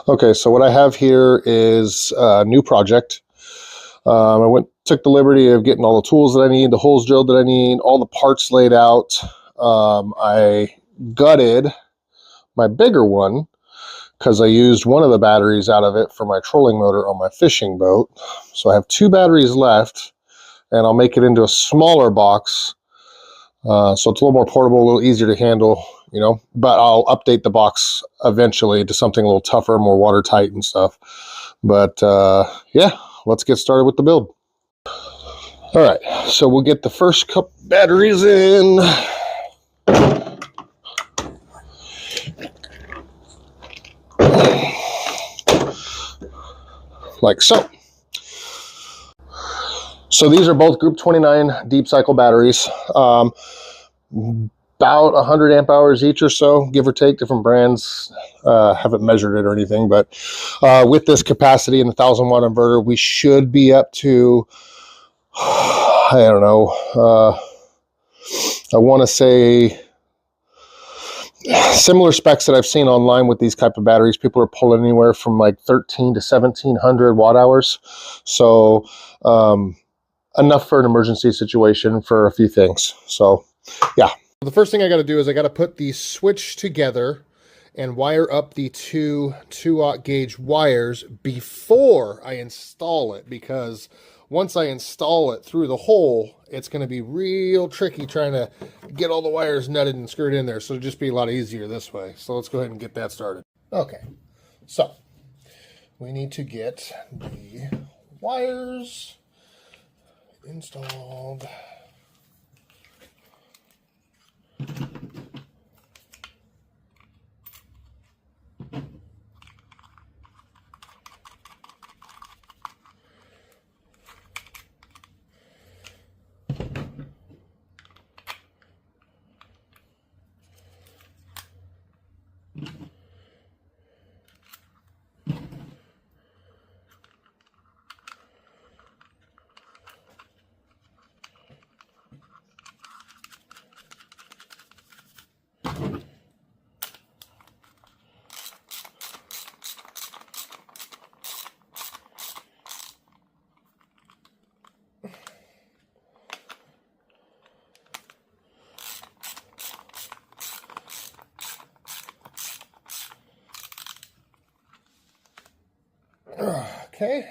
Okay, so what I have here is a new project. Took the liberty of getting all the tools that I need, the holes drilled that I need, all the parts laid out. I gutted my bigger one because I used one of the batteries out of it for my trolling motor on my fishing boat. So I have 2 batteries left, and I'll make it into a smaller box. So it's a little more portable, a little easier to handle, you know, but I'll update the box eventually to something a little tougher, more watertight and stuff. But yeah, let's get started with the build. All right, so we'll get the first couple batteries in. Like so. So these are both Group 29 deep cycle batteries. About 100 amp hours each or so, give or take, different brands. Haven't measured it or anything, but with this capacity and the 1,000-watt inverter, we should be up to, I don't know, I want to say similar specs that I've seen online with these type of batteries. People are pulling anywhere from like 1,300 to 1,700 watt hours. So enough for an emergency situation for a few things. So yeah. The first thing I got to do is I got to put the switch together and wire up the two 2-aught gauge wires before I install it, because once I install it through the hole, it's going to be real tricky trying to get all the wires nutted and screwed in there. So it'll just be a lot easier this way. So let's go ahead and get that started. Okay, so we need to get the wires installed. Okay,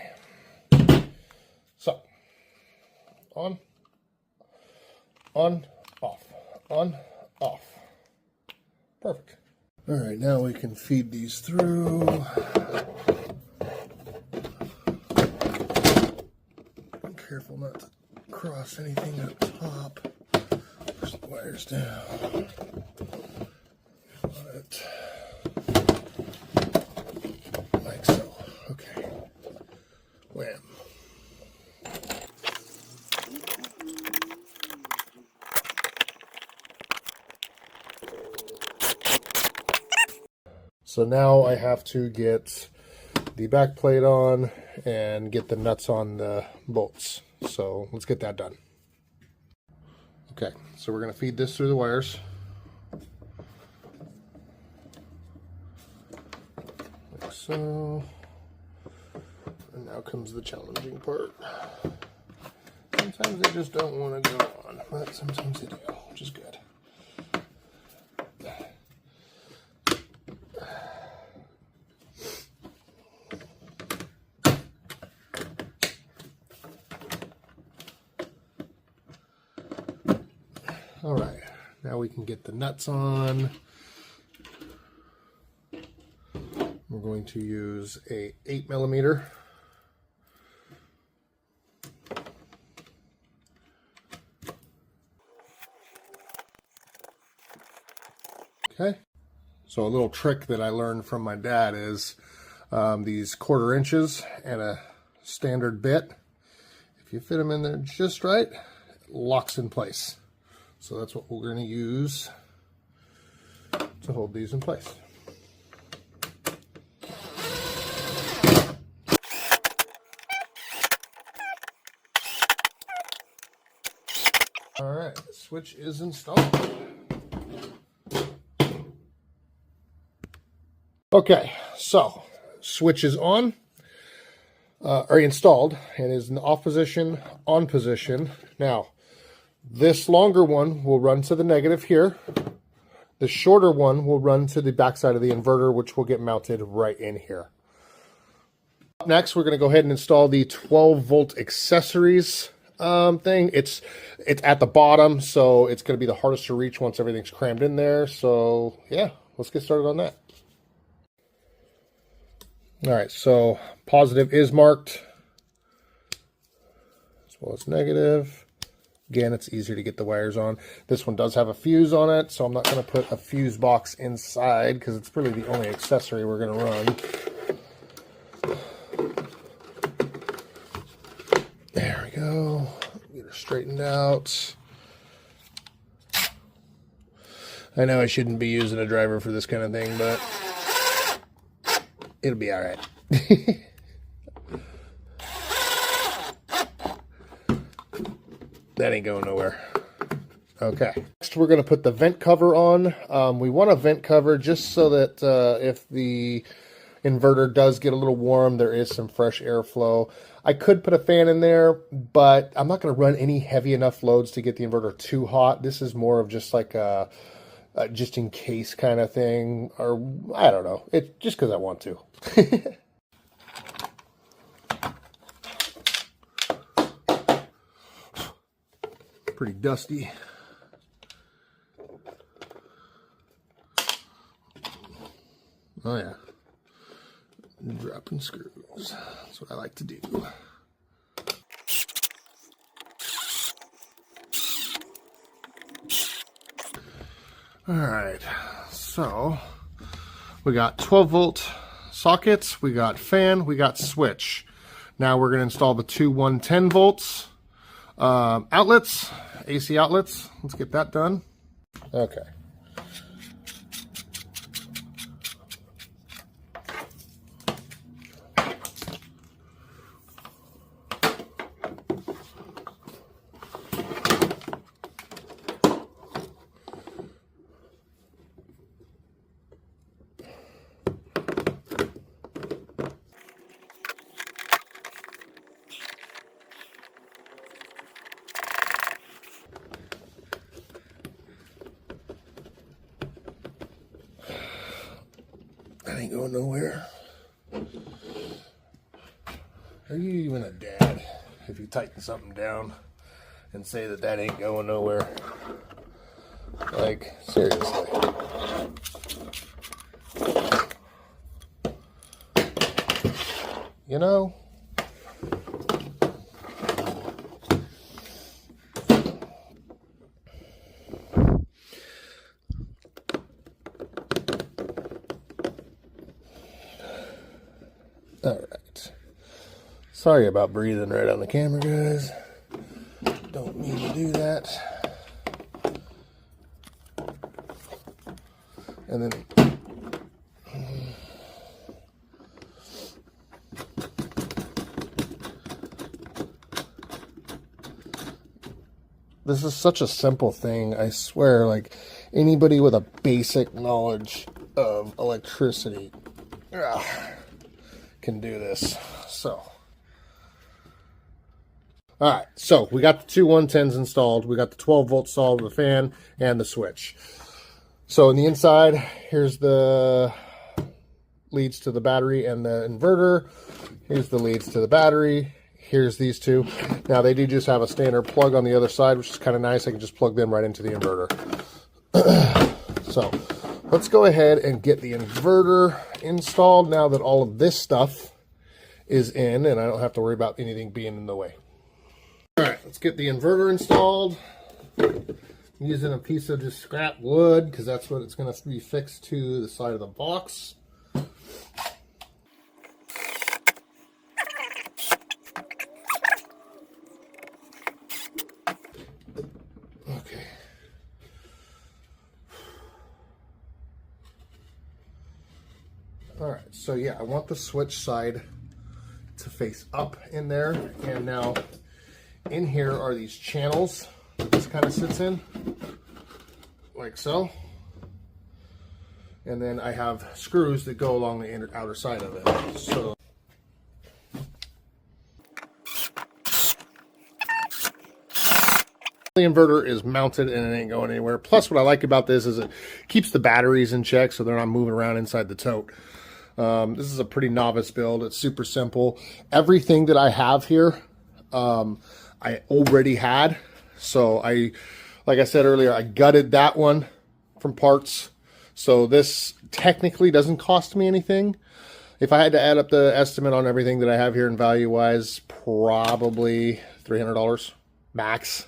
so on, off, on, off. Perfect. All right, now we can feed these through. Be careful not to cross anything up top. Push the wires down. Like so. Okay. Wham. So now I have to get the back plate on and get the nuts on the bolts. So let's get that done. Okay, so we're going to feed this through the wires. Like so. And now comes the challenging part. Sometimes they just don't want to go on, but sometimes they do, which is good. All right, now we can get the nuts on. We're going to use a 8mm. Okay, so a little trick that I learned from my dad is these 1/4 inches and a standard bit. If you fit them in there just right, it locks in place. So that's what we're going to use to hold these in place. All right, switch is installed. Okay, so switch is on, or installed, and is in off position, on position. Now, this longer one will run to the negative here. The shorter one will run to the backside of the inverter, which will get mounted right in here. Next, we're going to go ahead and install the 12-volt accessories thing. It's at the bottom, so it's going to be the hardest to reach once everything's crammed in there. So yeah, let's get started on that. All right, so positive is marked as well as negative. Again, it's easier to get the wires on. This one does have a fuse on it, so I'm not going to put a fuse box inside because it's really the only accessory we're going to run. There we go. Get her straightened out. I know I shouldn't be using a driver for this kind of thing, but it'll be all right. That ain't going nowhere. Okay. Next, we're going to put the vent cover on. We want a vent cover just so that if the inverter does get a little warm, there is some fresh airflow. I could put a fan in there, but I'm not going to run any heavy enough loads to get the inverter too hot. This is more of just like a just in case kind of thing, or I don't know. It's just because I want to. Pretty dusty. Oh yeah. Dropping screws. That's what I like to do. All right, so we got 12-volt sockets, we got fan, we got switch. Now we're going to install the two 110 volts outlets, AC outlets. Let's get that done. Okay. That ain't going nowhere. Are you even a dad if you tighten something down and say that that ain't going nowhere? Like, seriously. You know? All right. Sorry about breathing right on the camera, guys. Don't mean to do that. And then this is such a simple thing, I swear. Like, anybody with a basic knowledge of electricity can do this. So, all right, so we got the two 110s installed. We got the 12-volt installed, the fan, and the switch. So on the inside, here's the leads to the battery and the inverter. Here's the leads to the battery. Here's these two. Now, they do just have a standard plug on the other side, which is kind of nice. I can just plug them right into the inverter. So let's go ahead and get the inverter installed now that all of this stuff is in and I don't have to worry about anything being in the way. All right, let's get the inverter installed. I'm using a piece of just scrap wood because that's what it's going to be fixed to the side of the box. Okay. All right, so yeah, I want the switch side to face up in there, and now in here are these channels that this kind of sits in, like so. And then I have screws that go along the outer side of it. So the inverter is mounted and it ain't going anywhere. Plus, what I like about this is it keeps the batteries in check so they're not moving around inside the tote. This is a pretty novice build. It's super simple. Everything that I have here, I already had. So like I said earlier, I gutted that one from parts. So this technically doesn't cost me anything. If I had to add up the estimate on everything that I have here in value-wise, probably $300 max.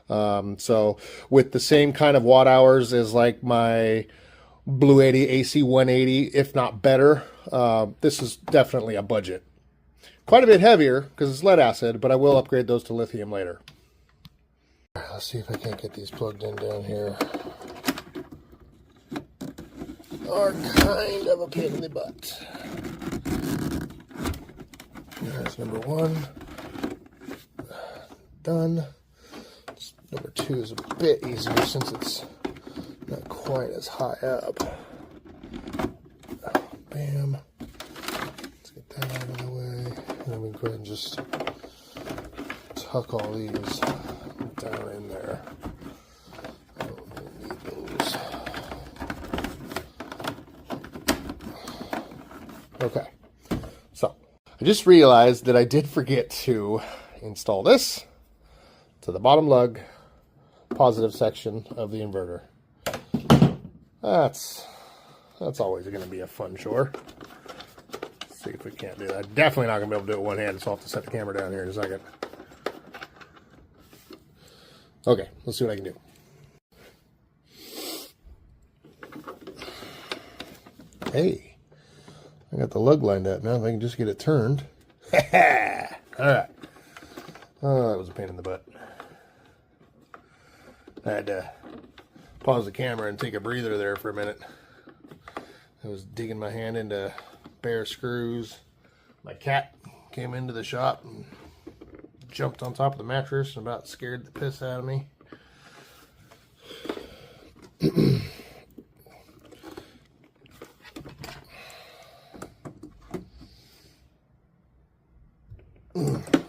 So with the same kind of watt hours as like my Blue 80 AC 180, if not better, this is definitely a budget. Quite a bit heavier because it's lead acid, but I will upgrade those to lithium later. Let's see if I can't get these plugged in down here. Are kind of a pain in the butt. There's number one. Done. Number two is a bit easier since it's not quite as high up. Bam. Let's get that out of the way. And then we go ahead and just tuck all these down in there. I don't really need those. Okay. So, I just realized that I did forget to install this to the bottom lug positive section of the inverter. That's always going to be a fun chore. Let's see if we can't do that. Definitely not going to be able to do it one hand, so I'll have to set the camera down here in a second. Okay, let's see what I can do. Hey, I got the lug lined up now. If I can just get it turned. All right. Oh, that was a pain in the butt. I had to pause the camera and take a breather there for a minute. I was digging my hand into bare screws. My cat came into the shop and jumped on top of the mattress and about scared the piss out of me.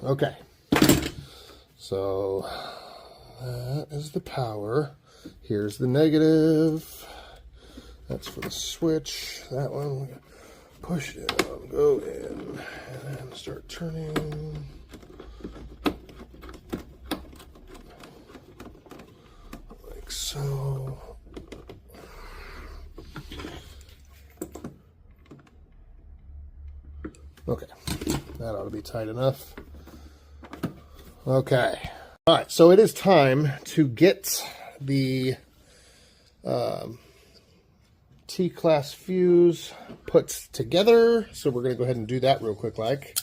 Okay. So that is the power. Here's the negative. That's for the switch. That one, we push it down, go in, and then start turning. Like so. Okay, that ought to be tight enough. Okay. All right, so it is time to get the T-class fuse put together. So we're going to go ahead and do that real quick like.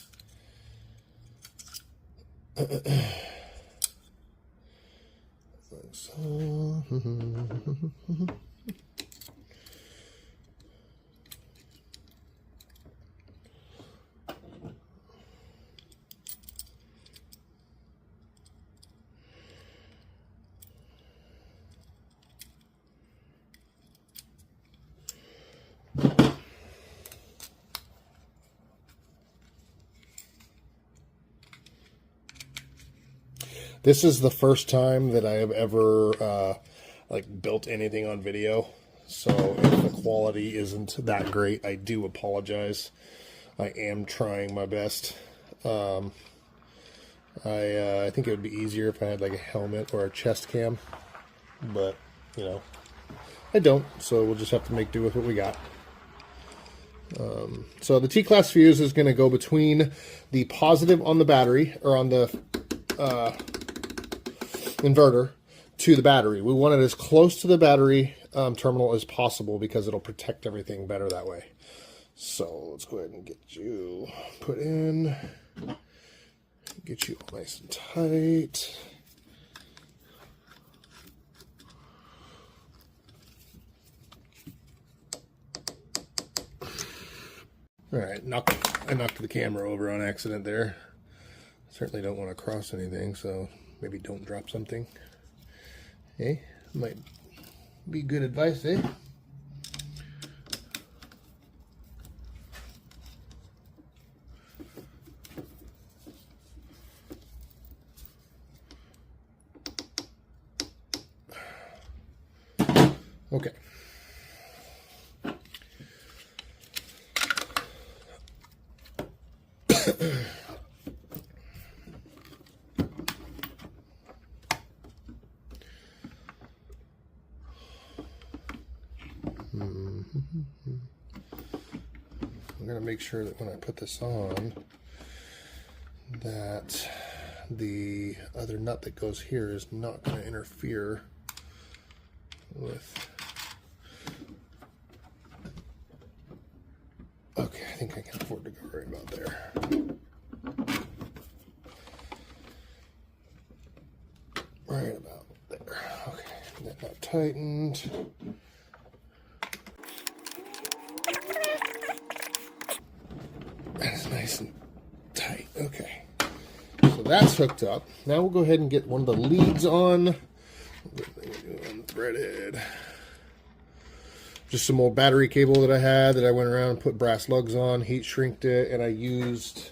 This is the first time that I have ever like built anything on video, so if the quality isn't that great, I do apologize. I am trying my best. I think it would be easier if I had like a helmet or a chest cam, but you know, I don't, so we'll just have to make do with what we got. So the T-class fuse is going to go between the positive on the battery, or on the inverter, to the battery. We want it as close to the battery terminal as possible because it'll protect everything better that way. So let's go ahead and get you put in, get you all nice and tight. All right, I knocked the camera over on accident there. Certainly don't want to cross anything, so maybe don't drop something. Hey, might be good advice, eh? I'm going to make sure that when I put this on, that the other nut that goes here is not going to interfere with... Okay, I think I can afford to go right about there. Right about there. Okay, that nut tightened. That's nice and tight. Okay. So that's hooked up. Now we'll go ahead and get one of the leads on. Unthreaded. Just some old battery cable that I had that I went around and put brass lugs on, heat shrinked it, and I used...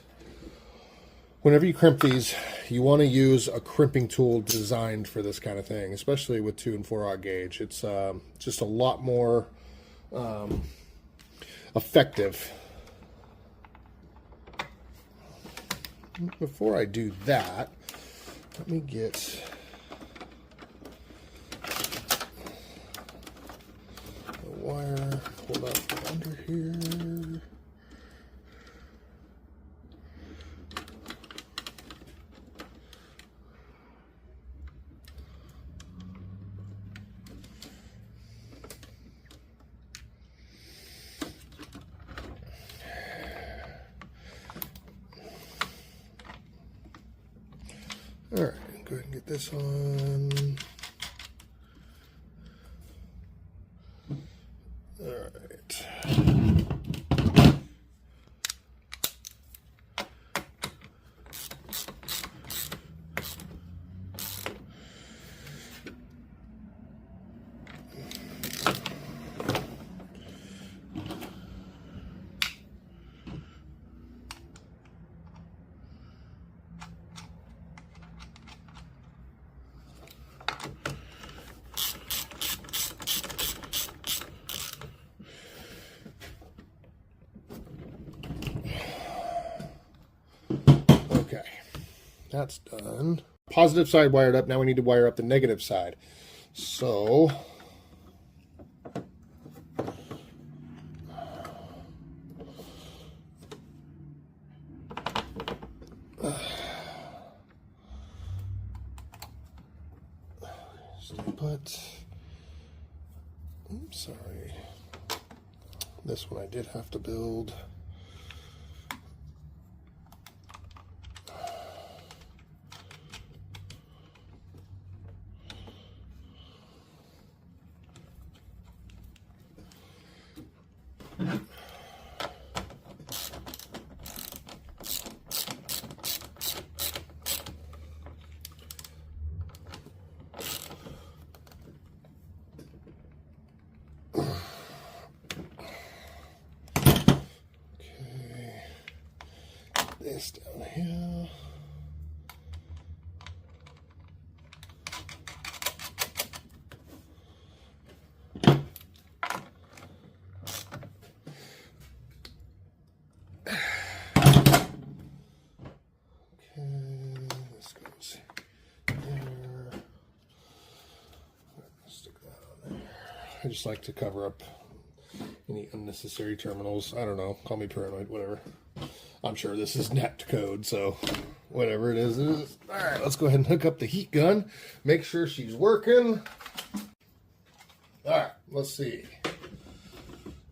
Whenever you crimp these, you want to use a crimping tool designed for this kind of thing, especially with 2 and 4/0 gauge. It's just a lot more effective. Before I do that, let me get the wire pulled out from under here. All right, go ahead and get this on. All right. Okay, that's done. Positive side wired up. Now we need to wire up the negative side. So but oops, sorry. This one I did have to build. This down here. Okay, this goes there. Stick that on there. I just like to cover up any unnecessary terminals. I don't know. Call me paranoid, whatever. I'm sure this is net code, so whatever it is, it is. All right, let's go ahead and hook up the heat gun. Make sure she's working. All right, let's see.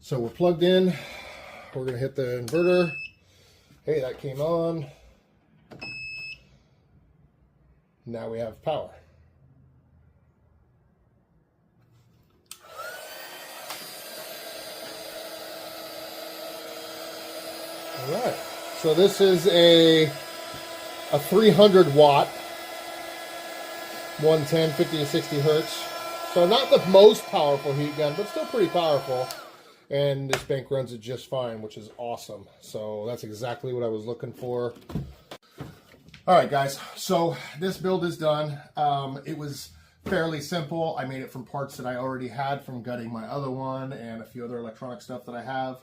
So we're plugged in. We're going to hit the inverter. Hey, that came on. Now we have power. All right. So this is a 300 watt, 110, 50 to 60 hertz. So not the most powerful heat gun, but still pretty powerful. And this bank runs it just fine, which is awesome. So that's exactly what I was looking for. All right, guys. So this build is done. It was fairly simple. I made it from parts that I already had from gutting my other one and a few other electronic stuff that I have.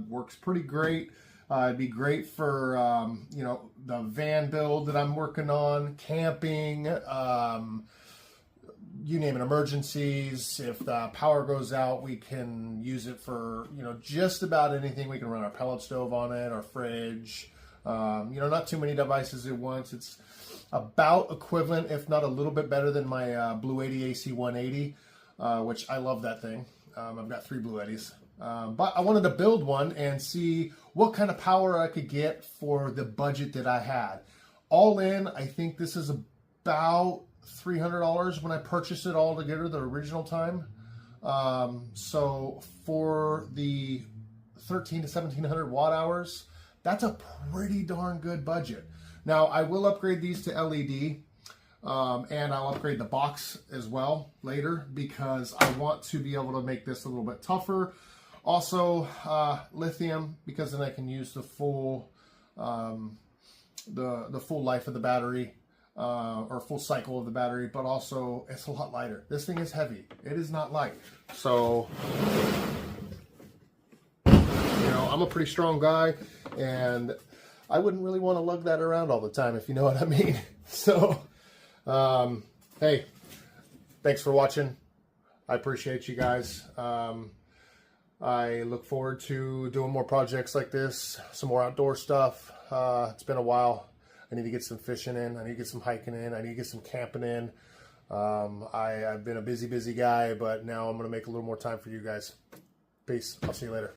Works pretty great. It'd be great for, you know, the van build that I'm working on, camping, you name it, emergencies. If the power goes out, we can use it for, just about anything. We can run our pellet stove on it, our fridge, not too many devices at once. It's about equivalent, if not a little bit better than my Blue 80 AC 180, which I love that thing. I've got 3 Blue 80s. But I wanted to build one and see what kind of power I could get for the budget that I had. All in, I think this is about $300 when I purchased it all together the original time. So for the 13 to 1700 watt hours, that's a pretty darn good budget. Now I will upgrade these to LED, and I'll upgrade the box as well later because I want to be able to make this a little bit tougher. Also lithium, because then I can use the full the full life of the battery. Or full cycle of the battery, but also it's a lot lighter. This thing is heavy. It is not light. So, I'm a pretty strong guy, and I wouldn't really want to lug that around all the time, if you know what I mean. So, hey, thanks for watching. I appreciate you guys. I look forward to doing more projects like this, some more outdoor stuff. It's been a while. I need to get some fishing in. I need to get some hiking in. I need to get some camping in. I've been a busy guy, but now I'm going to make a little more time for you guys. Peace. I'll see you later.